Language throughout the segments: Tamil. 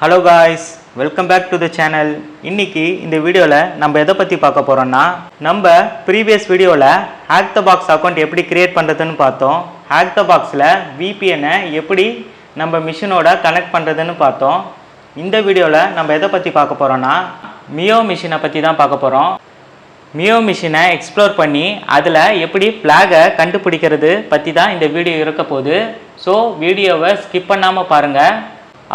Hello guys, welcome back to the channel. இன்னைக்கு இந்த வீடியோல நம்ம எதை பத்தி பார்க்க போறோம்னா நம்ம previous வீடியோல hack the box account எப்படி கிரியேட் பண்றதுன்னு பார்த்தோம். hack the boxல VPN எப்படி நம்ம மிஷினோட கனெக்ட் பண்றதுன்னு பார்த்தோம். இந்த வீடியோல நம்ம எதை பத்தி பார்க்க போறோம்னா மியோ மிஷினை பத்தி தான் பார்க்க போறோம். மியோ மிஷினை எக்ஸ்ப்ளோர் பண்ணி அதில் எப்படி ஃப்ளாகை கண்டுபிடிக்கிறது பற்றி தான் இந்த வீடியோ இருக்க போகுது. ஸோ வீடியோவை ஸ்கிப் பண்ணாமல் பாருங்கள்.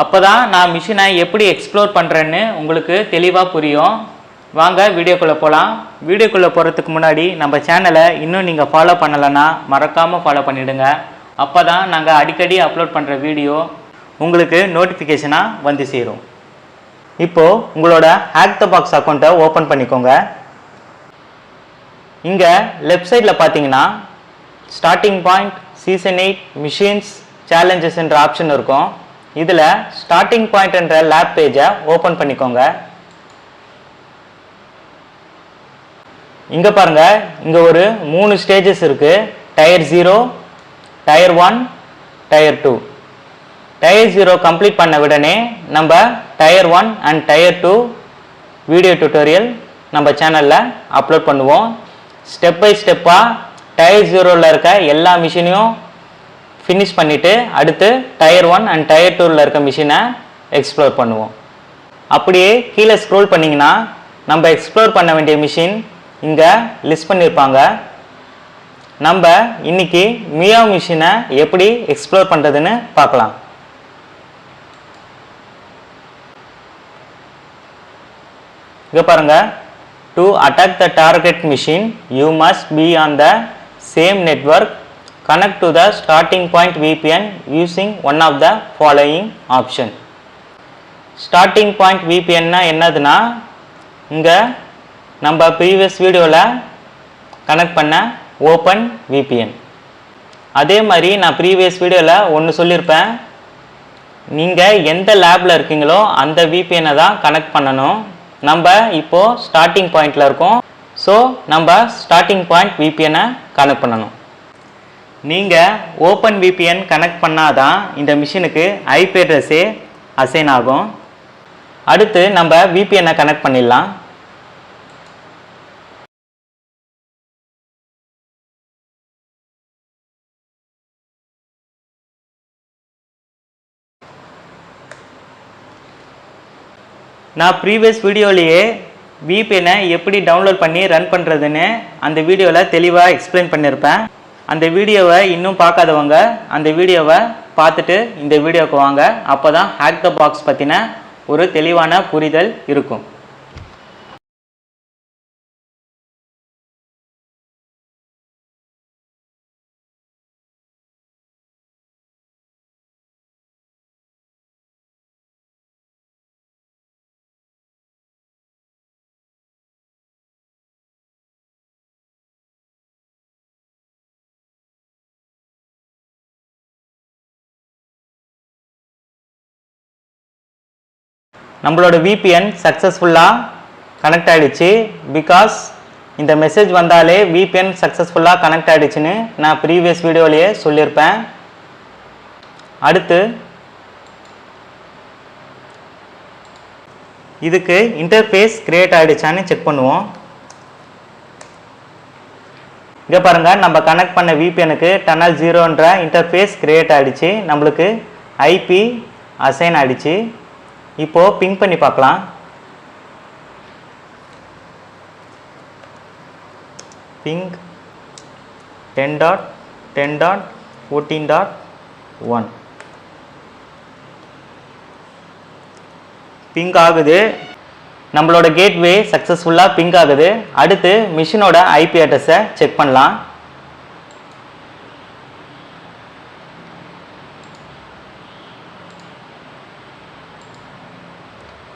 அப்போ தான் நான் மிஷினை எப்படி எக்ஸ்ப்ளோர் பண்ணுறேன்னு உங்களுக்கு தெளிவாக புரியும். வாங்க வீடியோக்குள்ளே போகலாம். வீடியோக்குள்ளே போகிறதுக்கு முன்னாடி நம்ம சேனலை இன்னும் நீங்கள் ஃபாலோ பண்ணலைன்னா மறக்காமல் ஃபாலோ பண்ணிவிடுங்க. அப்போ தான் நாங்கள் அடிக்கடி அப்லோட் பண்ணுற வீடியோ உங்களுக்கு நோட்டிஃபிகேஷனாக வந்து சேரும். இப்போது உங்களோட ஹேக் த பாக்ஸ் அக்கௌண்ட்டை ஓப்பன் பண்ணிக்கோங்க. இங்கே லெஃப்ட் சைடில் பார்த்தீங்கன்னா starting point, season 8, machines, challenges என்ற ஆப்ஷன் இருக்கும். இதில் ஸ்டார்டிங் பாயிண்ட் என்ற லேப் பேஜை ஓப்பன் பண்ணிக்கோங்க. இங்கே பாருங்கள், இங்கே ஒரு 3 ஸ்டேஜஸ் இருக்குது. Tier 0, tier 1, tier 2. Tier 0 complete பண்ண உடனே நம்ம tier 1 and tier 2 video tutorial நம்ம சேனலில் அப்லோட் பண்ணுவோம். ஸ்டெப் பை ஸ்டெப்பாக டயர் 0ல் இருக்க எல்லா மிஷினையும் ஃபினிஷ் பண்ணிவிட்டு அடுத்து டயர் 1 அண்ட் டயர் 2ல் இருக்க மிஷினை எக்ஸ்ப்ளோர் பண்ணுவோம். அப்படியே கீழே ஸ்க்ரோல் பண்ணிங்கன்னா நம்ம எக்ஸ்ப்ளோர் பண்ண வேண்டிய மிஷின் இங்கே லிஸ்ட் பண்ணியிருப்பாங்க. நம்ம இன்னைக்கு மியோ மிஷினை எப்படி எக்ஸ்ப்ளோர் பண்ணுறதுன்னு பார்க்கலாம். இங்கே பாருங்கள், to attack the target machine you must be on the same network. Connect to the starting point VPN using one of the following option. starting point VPN என்னதுன்னா இங்கே நம்ம ப்ரீவியஸ் வீடியோவில் கனெக்ட் பண்ண ஓப்பன் VPN. அதே மாதிரி நான் ப்ரீவியஸ் வீடியோவில் ஒன்று சொல்லியிருப்பேன், நீங்கள் எந்த லேபில் இருக்கீங்களோ அந்த VPN தான் கனெக்ட் பண்ணணும். நம்ம இப்போது ஸ்டார்டிங் பாயிண்டில் இருக்கோம். ஸோ நம்ம ஸ்டார்டிங் பாயிண்ட் VPN கனெக்ட் பண்ணணும். நீங்கள் ஓப்பன் VPN கனெக்ட் பண்ணாதான் இந்த மிஷினுக்கு ஐபி அட்ரஸே அசைன் ஆகும். அடுத்து நம்ம VPN கனெக்ட் பண்ணிடலாம். நான் ப்ரீவியஸ் வீடியோலேயே VPN எப்படி டவுன்லோட் பண்ணி ரன் பண்ணுறதுன்னு அந்த வீடியோவில் தெளிவாக எக்ஸ்பிளைன் பண்ணியிருப்பேன். அந்த வீடியோவை இன்னும் பார்க்காதவங்க அந்த வீடியோவை பார்த்துட்டு இந்த வீடியோவுக்கு வாங்க. அப்போ தான் ஹேக் த பாக்ஸ் பற்றின ஒரு தெளிவான புரிதல் இருக்கும். நம்மளோட VPN சக்ஸஸ்ஃபுல்லாக கனெக்ட் ஆகிடுச்சு. பிகாஸ் இந்த மெசேஜ் வந்தாலே VPN சக்ஸஸ்ஃபுல்லாக கனெக்ட் ஆகிடுச்சின்னு நான் ப்ரீவியஸ் வீடியோலேயே சொல்லியிருப்பேன். அடுத்து இதுக்கு இன்டர்ஃபேஸ் கிரியேட் ஆகிடுச்சான்னு செக் பண்ணுவோம். இங்கே பாருங்கள், நம்ம கனெக்ட் பண்ண VPNக்கு டனல் 0ன்ற இன்டர்ஃபேஸ் கிரியேட் ஆகிடுச்சு. நம்மளுக்கு ஐபி அசைன் ஆகிடுச்சு. இப்போது பிங் பண்ணி பார்க்கலாம். பிங் 10.10.14.1 பிங் ஆகுது. நம்மளோட கேட்வே சக்ஸஸ்ஃபுல்லாக பிங் ஆகுது. அடுத்து மிஷினோட ஐபி அட்ரஸை செக் பண்ணலாம்.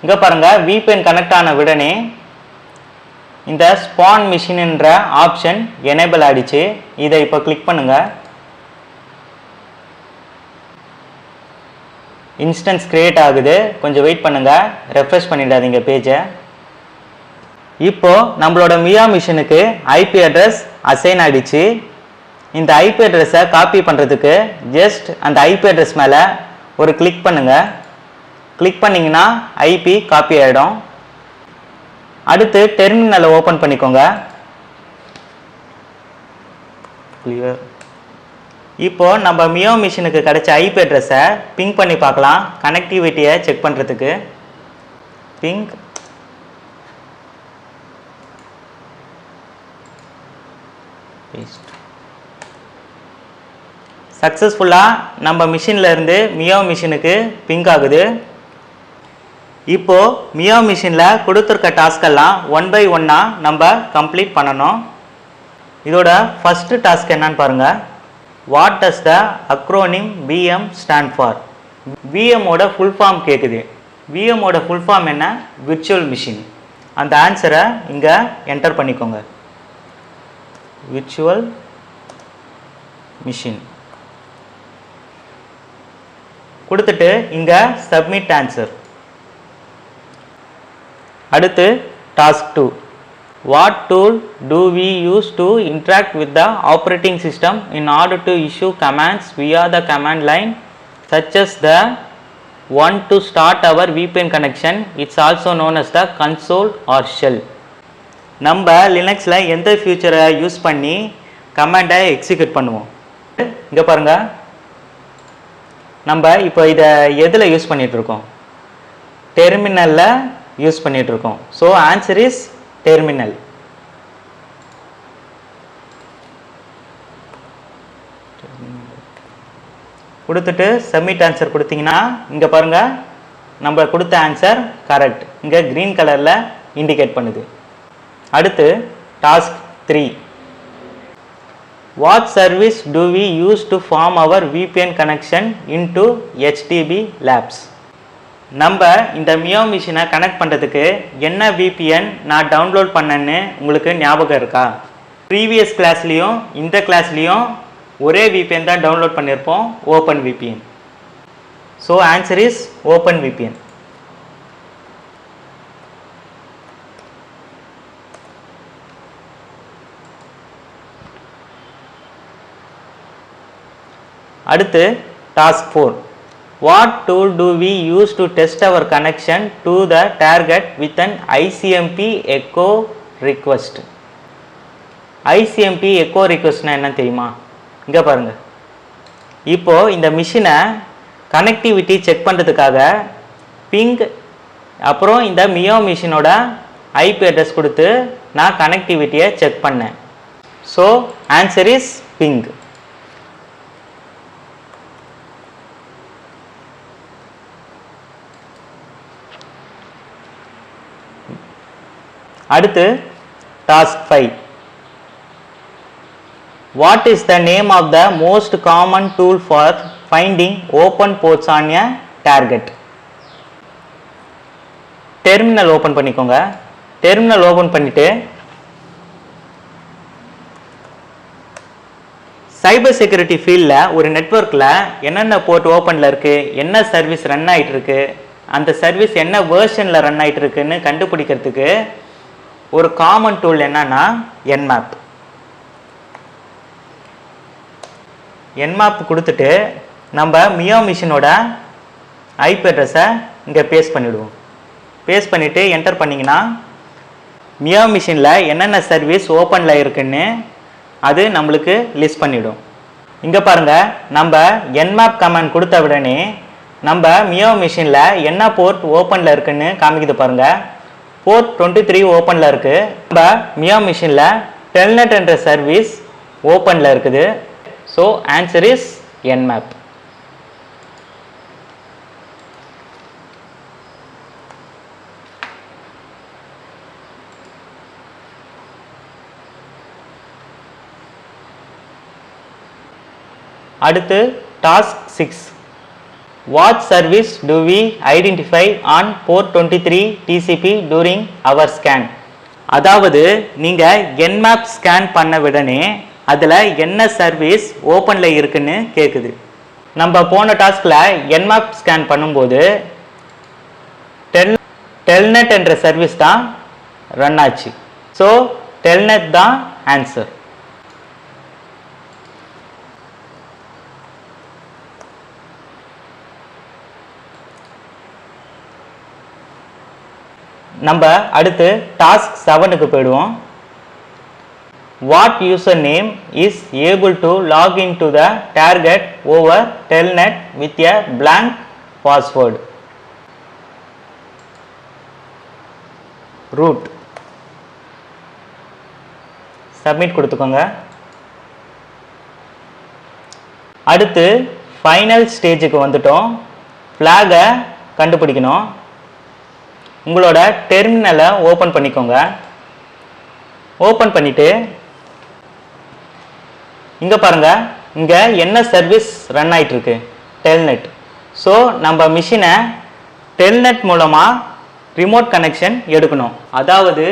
இங்கே பாருங்கள், VPN கனெக்ட் ஆன உடனே இந்த ஸ்பான் மிஷின் என்ற ஆப்ஷன் எனேபிள் ஆகிடுச்சு. இதை இப்போ கிளிக் பண்ணுங்கள். இன்ஸ்டன்ஸ் கிரியேட் ஆகுது. கொஞ்சம் வெயிட் பண்ணுங்கள், ரெஃப்ரெஷ் பண்ணிடாதீங்க பேஜை. இப்போது நம்மளோட மியோ மிஷினுக்கு ஐபி அட்ரஸ் அசைன் ஆகிடுச்சு. இந்த ஐபி அட்ரஸை காப்பி பண்ணுறதுக்கு ஜஸ்ட் அந்த ஐபி அட்ரஸ் மேலே ஒரு கிளிக் பண்ணுங்கள். கிளிக் பண்ணிங்கன்னா ஐபி காப்பி ஆகிடும். அடுத்து டெர்மினலை ஓப்பன் பண்ணிக்கோங்க. கிளியர். இப்போ நம்ம மியோ மிஷினுக்கு கிடைச்ச ஐபி அட்ரஸை பிங் பண்ணி பார்க்கலாம். கனெக்டிவிட்டியை செக் பண்ணுறதுக்கு பிங் சக்ஸஸ்ஃபுல்லாக நம்ம மிஷினில் இருந்து மியோ மிஷினுக்கு பிங் ஆகுது. இப்போது மியோ மிஷினில் கொடுத்துருக்க டாஸ்கெல்லாம் 1 by 1 நம்ம கம்ப்ளீட் பண்ணணும். இதோட ஃபஸ்ட்டு டாஸ்க் என்னன்னு பாருங்கள். What does the acronym VM stand for? VMோட ஃபுல் ஃபார்ம் கேட்குது. VMோட ஃபுல் ஃபார்ம் என்ன? Virtual machine. அந்த ஆன்சரை இங்கே என்டர் பண்ணிக்கோங்க. விர்ச்சுவல் மிஷின் கொடுத்துட்டு இங்கே சப்மிட் ஆன்சர். அடுத்து task 2. What tool do we use to interact with the operating system in order to issue commands via the command line, such as the one to start our VPN connection? It's also known as the console or shell. நம்ம லினக்ஸில் எந்த ஃபியூச்சரை யூஸ் பண்ணி கமாண்டை எக்ஸிக்யூட் பண்ணுவோம்? இங்கே பாருங்கள், நம்ம இப்போ இதை எதில் யூஸ் பண்ணிகிட்ருக்கோம்? டெர்மினலில் யூஸ் பண்ணிகிட்ருக்கோம். So answer is terminal. கொடுத்துட்டு சப்மிட் ஆன்சர் கொடுத்தீங்கன்னா இங்கே பாருங்கள், நம்ம கொடுத்த ஆன்சர் கரெக்ட். இங்கே க்ரீன் கலரில் இண்டிகேட் பண்ணுது. அடுத்து task 3. What service do we use to form our VPN connection into HDB labs? நம்ம இந்த மியோ மிஷினை கனெக்ட் பண்ணுறதுக்கு என்ன VPN நான் டவுன்லோட் பண்ணேன்னு உங்களுக்கு ஞாபகம் இருக்கா? ப்ரீவியஸ் கிளாஸ்லேயும் இந்த கிளாஸ்லேயும் ஒரே VPN தான் டவுன்லோட் பண்ணியிருப்போம், open VPN. So answer is open VPN. அடுத்து task 4. What tool do we use to test our connection to the target with an ICMP echo request? ICMP echo requestனா என்ன தெரியுமா? இங்கே பாருங்கள், இப்போது இந்த மிஷினை கனெக்டிவிட்டி செக் பண்ணுறதுக்காக பிங் அப்புறம் இந்த மியோ மிஷினோட ஐபி அட்ரஸ் கொடுத்து நான் கனெக்டிவிட்டியை செக் பண்ணேன். So answer is ping. அடுத்து task 5. What is the name of the most common tool for finding open ports on a target? Terminal open பண்ணிக்கோங்க. டெர்மினல் ஓப்பன் பண்ணிட்டு சைபர் செக்யூரிட்டி ஃபீல்டில் ஒரு நெட்வொர்க்கில் என்னென்ன போர்ட் ஓப்பனில் இருக்குது, என்ன சர்வீஸ் ரன் ஆகிட்டு இருக்கு, அந்த சர்வீஸ் என்ன வேர்ஷனில் ரன் ஆகிட்டு இருக்குன்னு கண்டுபிடிக்கிறதுக்கு ஒரு காமன் டூல் என்னன்னா Nmap. Nmap கொடுத்துட்டு நம்ம மியோ மிஷினோட ஐபி அட்ரஸை இங்கே பேஸ்ட் பண்ணிவிடுவோம். பேஸ்ட் பண்ணிவிட்டு என்டர் பண்ணிங்கன்னா மியோ மிஷினில் என்னென்ன சர்வீஸ் ஓப்பனில் இருக்குன்னு அது நம்மளுக்கு லிஸ்ட் பண்ணிவிடும். இங்கே பாருங்கள், நம்ம Nmap கமாண்ட் கொடுத்த உடனே நம்ம மியோ மிஷினில் என்ன போர்ட் ஓப்பனில் இருக்குன்னு காமிக்குது பாருங்கள். போர்ட் 23 ஓப்பனில் இருக்குது. நம்ம மியோ மிஷினில் டெல்நெட் என்ற சர்வீஸ் ஓப்பனில் இருக்குது. So answer is Nmap. அடுத்து task 6. What service do we identify on port 23 TCP during our scan? அதாவது நீங்கள் Nmap ஸ்கேன் பண்ண உடனே அதில் என்ன சர்வீஸ் ஓப்பனில் இருக்குன்னு கேட்குது. நம்ம போன டாஸ்கில் Nmap ஸ்கேன் பண்ணும்போது டெல்நெட் என்ற சர்வீஸ் தான் ரன் ஆச்சு. ஸோ டெல்நெட் தான் ஆன்சர். நம்ம அடுத்து டாஸ்க் 7க்கு போயிடுவோம். What username is able to log into the target over telnet with a blank password? Root. Submit கொடுத்துக்கோங்க. அடுத்து ஃபைனல் ஸ்டேஜுக்கு வந்துட்டோம். ஃப்ளாகை கண்டுபிடிக்கணும். உங்களோட டெர்மினலை ஓப்பன் பண்ணிக்கோங்க. ஓப்பன் பண்ணிட்டு இங்கே பாருங்க, இங்கே என்ன சர்வீஸ் ரன் ஆகிட்டு இருக்கு? டெல்நெட். ஸோ நம்ம மிஷினை டெல்நெட் மூலமாக ரிமோட் கனெக்ஷன் எடுக்கணும். அதாவது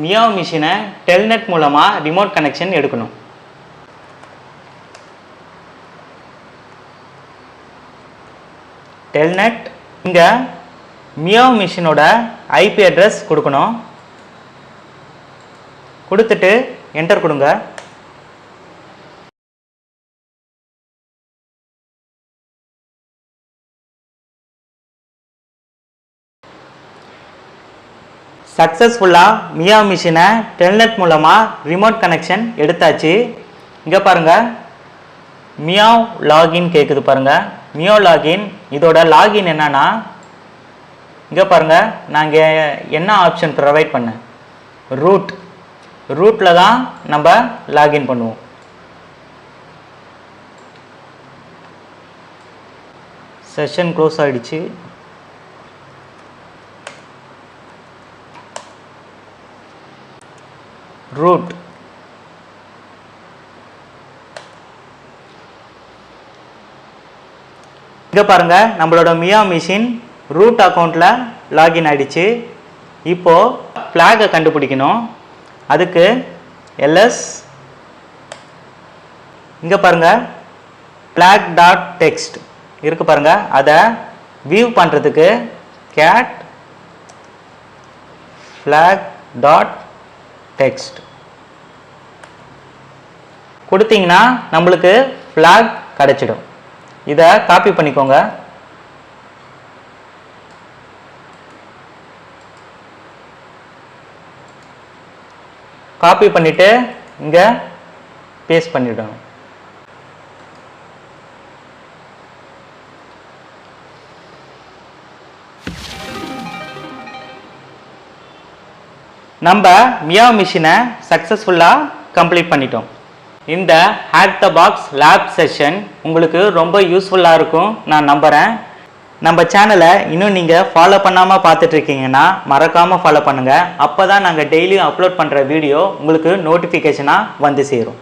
மியாவ் மிஷினை டெல்நெட் மூலமாக ரிமோட் கனெக்ஷன் எடுக்கணும். டெல்நெட் இங்கே மியாவ் மிஷினோட ஐபி அட்ரஸ் கொடுக்கணும். கொடுத்துட்டு என்டர் கொடுங்க. சக்ஸஸ்ஃபுல்லாக மியாவ் மிஷினை டெல்நெட் மூலமாக ரிமோட் கனெக்ஷன் எடுத்தாச்சு. இங்கே பாருங்கள், மியாவ் லாகின் கேட்குது பாருங்கள். மியாவ் லாகின், இதோட லாகின் என்னன்னா, இங்கே பாருங்கள், நான் இங்கே என்ன ஆப்ஷன் ப்ரொவைட் பண்ணேன்? ரூட். ரூட்டில் தான் நம்ம லாகின் பண்ணுவோம். செஷன் க்ளோஸ் ஆகிடுச்சு. ரூட். இங்கே பாருங்க, நம்மளோட மியாவ் மிஷின் ரூட் அக்கௌண்ட்டில் லாகின் ஆகிடுச்சு. இப்போது ஃப்ளாகை கண்டுபிடிக்கணும். அதுக்கு எல்எஸ், இங்கே பாருங்கள் ஃப்ளாக் டாட் டெக்ஸ்ட் இருக்குது பாருங்கள். அதை வியூ பண்ணுறதுக்கு கேட் ஃப்ளாக் டாட் டெக்ஸ்ட் கொடுத்தீங்கன்னா நம்மளுக்கு ஃப்ளாக் கிடைச்சிடும். இதை காப்பி பண்ணிக்கோங்க. காப்பி பண்ணிட்டு இங்கே பேஸ்ட் பண்ணிவிடணும். நம்ம மியாவ் மிஷினை சக்ஸஸ்ஃபுல்லாக கம்ப்ளீட் பண்ணிட்டோம். இந்த hack The box lab session உங்களுக்கு ரொம்ப யூஸ்ஃபுல்லாக இருக்கும் நான் நம்புகிறேன். நம்ம சேனலை இன்னும் நீங்கள் ஃபாலோ பண்ணாமல் பார்த்துட்ருக்கீங்கன்னா மறக்காமல் ஃபாலோ பண்ணுங்கள். அப்போ தான் நாங்கள் டெய்லியும் அப்லோட் பண்ணுற வீடியோ உங்களுக்கு நோட்டிஃபிகேஷனாக வந்து சேரும்.